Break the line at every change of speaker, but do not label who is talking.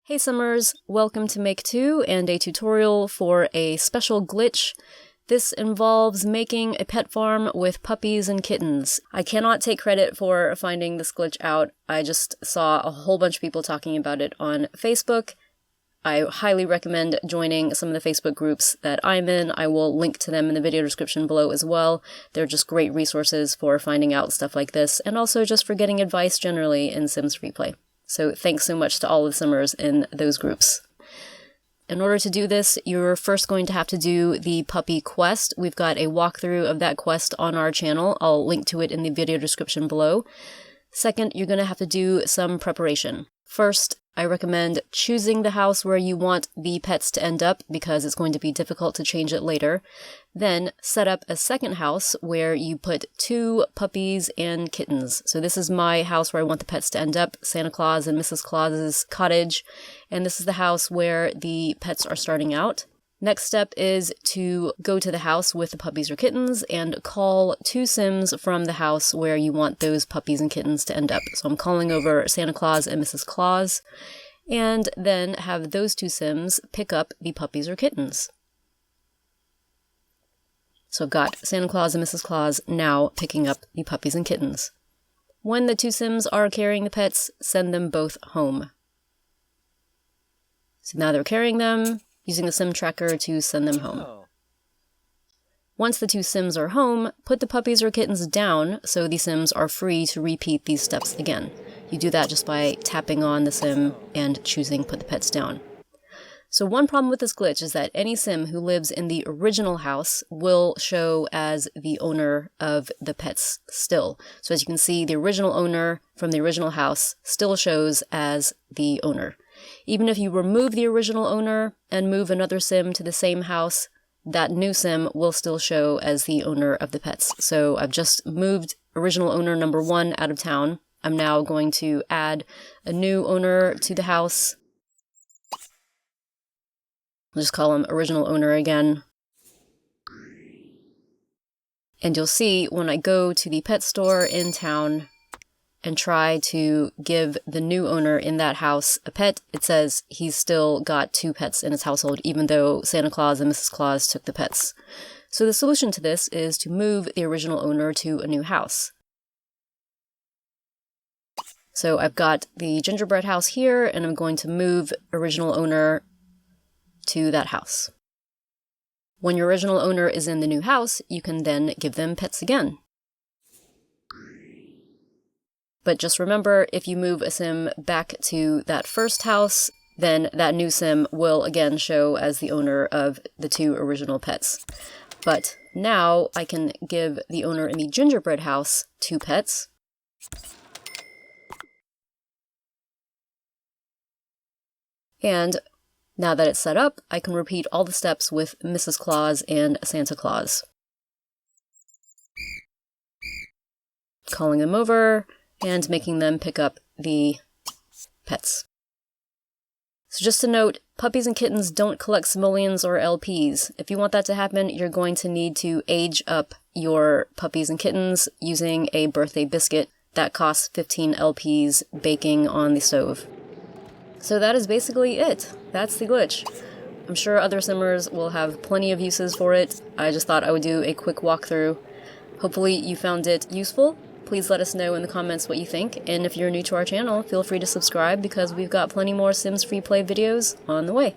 Hey Simmers, welcome to Make 2 and a tutorial for a special glitch. This involves making a pet farm with puppies and kittens. I cannot take credit for finding this glitch out. I just saw a whole bunch of people talking about it on Facebook. I highly recommend joining some of the Facebook groups that I'm in. I will link to them in the video description below as well. They're just great resources for finding out stuff like this, and also just for getting advice generally in Sims FreePlay. So thanks so much to all the Simmers in those groups. In order to do this, you're first going to have to do the puppy quest. We've got a walkthrough of that quest on our channel. I'll link to it in the video description below. Second, you're going to have to do some preparation. First, I recommend choosing the house where you want the pets to end up because it's going to be difficult to change it later. Then set up a second house where you put 2 puppies and kittens. So this is my house where I want the pets to end up, Santa Claus and Mrs. Claus's cottage. And this is the house where the pets are starting out. Next step is to go to the house with the puppies or kittens and call 2 Sims from the house where you want those puppies and kittens to end up. So I'm calling over Santa Claus and Mrs. Claus, and then have those 2 Sims pick up the puppies or kittens. So I've got Santa Claus and Mrs. Claus now picking up the puppies and kittens. When the 2 Sims are carrying the pets, send them both home. So now they're carrying them, using the sim tracker to send them home. Once the 2 Sims are home, put the puppies or kittens down so the Sims are free to repeat these steps again. You do that just by tapping on the Sim and choosing Put the Pets Down. So one problem with this glitch is that any Sim who lives in the original house will show as the owner of the pets still. So as you can see, the original owner from the original house still shows as the owner. Even if you remove the original owner and move another Sim to the same house, that new Sim will still show as the owner of the pets. So I've just moved original owner number 1 out of town. I'm now going to add a new owner to the house. I'll just call him original owner again. And you'll see when I go to the pet store in town and try to give the new owner in that house a pet, it says he's still got 2 pets in his household, even though Santa Claus and Mrs. Claus took the pets. So the solution to this is to move the original owner to a new house. So I've got the gingerbread house here, and I'm going to move original owner to that house. When your original owner is in the new house, you can then give them pets again. But just remember, if you move a Sim back to that first house, then that new Sim will again show as the owner of the 2 original pets. But now I can give the owner in the gingerbread house 2 pets. And now that it's set up, I can repeat all the steps with Mrs. Claus and Santa Claus. Calling them over and making them pick up the pets. So just to note, puppies and kittens don't collect simoleons or LPs. If you want that to happen, you're going to need to age up your puppies and kittens using a birthday biscuit that costs 15 LPs baking on the stove. So that is basically it. That's the glitch. I'm sure other Simmers will have plenty of uses for it. I just thought I would do a quick walkthrough. Hopefully you found it useful. Please let us know in the comments what you think, and if you're new to our channel, feel free to subscribe because we've got plenty more Sims FreePlay videos on the way.